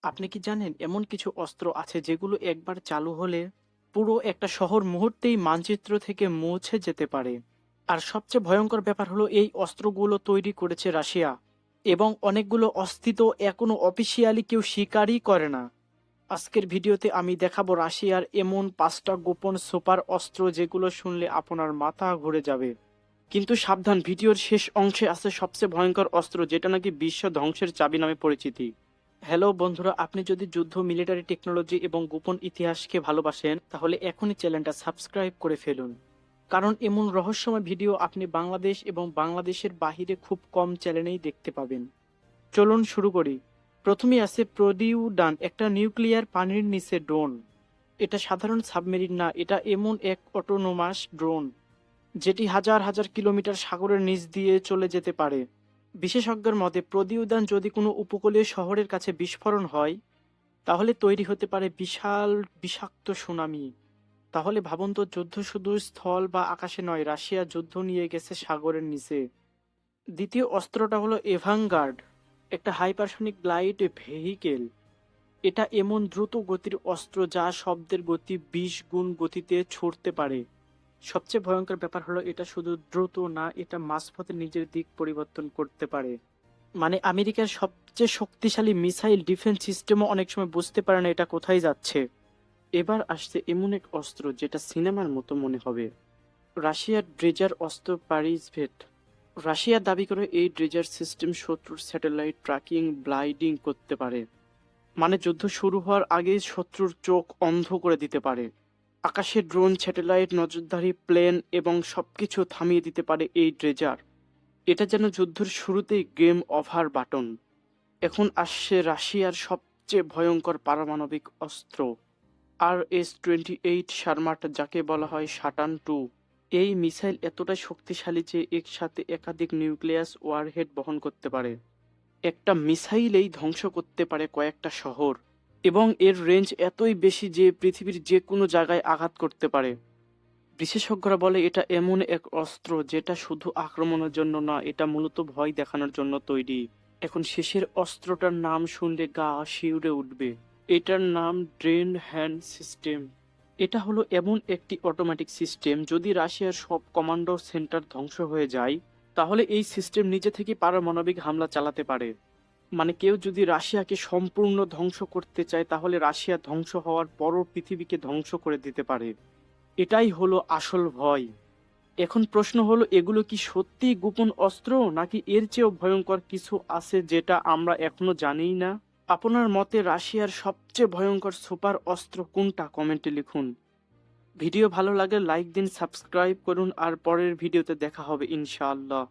আপনি কি জানেন এমন কিছু অস্ত্র আছে যেগুলো একবার চালু হলে পুরো একটা শহর মুহূর্তেই মানচিত্র থেকে মুছে যেতে পারে। আর সবচেয়ে ভয়ঙ্কর ব্যাপার হলো এই অস্ত্রগুলো তৈরি করেছে রাশিয়া, এবং অনেকগুলো অস্তিত্ব এখনো অফিসিয়ালি কেউ স্বীকারই করে না। আজকের ভিডিওতে আমি দেখাবো রাশিয়ার এমন 5টা গোপন সুপার অস্ত্র যেগুলো শুনলে আপনার মাথা ঘুরে যাবে। কিন্তু সাবধান, ভিডিওর শেষ অংশে আছে সবচেয়ে ভয়ঙ্কর অস্ত্র যেটা নাকি বিশ্ব ধ্বংসের চাবি নামে পরিচিতি। হ্যালো বন্ধুরা, আপনি যদি যুদ্ধ, মিলিটারি টেকনোলজি এবং গোপন ইতিহাসকে ভালোবাসেন তাহলে এখনই চ্যানেলটা সাবস্ক্রাইব করে ফেলুন। কারণ এমন রহস্যময় ভিডিও আপনি বাংলাদেশ এবং বাংলাদেশের বাহিরে খুব কম চ্যানেলেই দেখতে পাবেন। চলুন শুরু করি। প্রথমেই আছে প্রডিউডান, একটা নিউক্লিয়ার পানির নিচে ড্রোন। এটা সাধারণ সাবমেরিন না, এটা এমন এক অটোনোমাস ড্রোন যেটি হাজার হাজার কিলোমিটার সাগরের নিচ দিয়ে চলে যেতে পারে। বিশেষজ্ঞের মতে প্রতিউদ্যান যদি কোনো উপকূলীয় শহরের কাছে বিস্ফোরণ হয় তাহলে তৈরি হতে পারে বিশাল বিষাক্ত সুনামি। তাহলে ভাবুন তো, যুদ্ধ শুধু স্থল বা আকাশে নয়, রাশিয়া যুদ্ধ নিয়ে গেছে সাগরের নিচে। দ্বিতীয় অস্ত্রটা হলো এভানগার্ড, একটা হাইপারসনিক গ্লাইড ভেহিকেল। এটা এমন দ্রুত গতির অস্ত্র যা শব্দের গতি 20 গুণ গতিতে ছুটতে পারে। সবচেয়ে ভয়ঙ্কর ব্যাপার হলো এটা শুধু দ্রুত না, এটা মাঝপথে নিজের দিক পরিবর্তন করতে পারে। মানে আমেরিকার সবচেয়ে শক্তিশালী মিসাইল ডিফেন্স সিস্টেমও অনেক সময় বুঝতে পারে না এটা কোথায় যাচ্ছে। এবার আসছে এমন এক অস্ত্র যেটা সিনেমার মতো মনে হবে, রাশিয়ার ড্রেজার অস্ত্র প্যারিসভেট। রাশিয়া দাবি করে এই ড্রেজার সিস্টেম শত্রুর স্যাটেলাইট ট্র্যাকিং ব্লাইন্ডিং করতে পারে। মানে যুদ্ধ শুরু হওয়ার আগেই শত্রুর চোখ অন্ধ করে দিতে পারে। আকাশে ড্রোন, স্যাটেলাইট, নজরদারি প্লেন এবং সবকিছু থামিয়ে দিতে পারে এই ড্রেজার। এটা যেন যুদ্ধের শুরুতেই গেম ওভার বাটন। এখন আসছে রাশিয়ার সবচেয়ে ভয়ঙ্কর পারমাণবিক অস্ত্র, RS-28 শারমাট, যাকে বলা হয় শাটান 2। এই মিসাইল এতটাই শক্তিশালী যে একসাথে একাধিক নিউক্লিয়াস ওয়ারহেড বহন করতে পারে। একটা মিসাইলেই ধ্বংস করতে পারে কয়েকটা শহর, এবং এর রেঞ্জ এতই বেশি যে পৃথিবীর যে কোনো জায়গায় আঘাত করতে পারে। বিশেষজ্ঞরা বলে এটা এমন এক অস্ত্র যেটা শুধু আক্রমণের জন্য না, এটা মূলত ভয় দেখানোর জন্য তৈরি। এখন শেষের অস্ত্রটার নাম শুনলে গা শিউরে উঠবে। এটার নাম ড্রেন হ্যান্ড সিস্টেম। এটা হলো এমন একটি অটোমেটিক সিস্টেম, যদি রাশিয়ার সব কমান্ডো সেন্টার ধ্বংস হয়ে যায় তাহলে এই সিস্টেম নিজে থেকে পারমাণবিক হামলা চালাতে পারে। মানে কেউ যদি রাশিয়াকে সম্পূর্ণ ধ্বংস করতে চায় তাহলে রাশিয়া ধ্বংস হওয়ার পরও পৃথিবীকে ধ্বংস করে দিতে পারে। এটাই হলো আসল ভয়। এখন প্রশ্ন হলো, এগুলো কি সত্যিই গোপন অস্ত্র, নাকি এর চেয়েও ভয়ঙ্কর কিছু আছে যেটা আমরা এখনো জানিই না? আপনার মতে রাশিয়ার সবচেয়ে ভয়ঙ্কর সুপার অস্ত্র কোনটা, কমেন্টে লিখুন। ভিডিও ভালো লাগলে লাইক দিন, সাবস্ক্রাইব করুন, আর পরের ভিডিওতে দেখা হবে ইনশাআল্লাহ।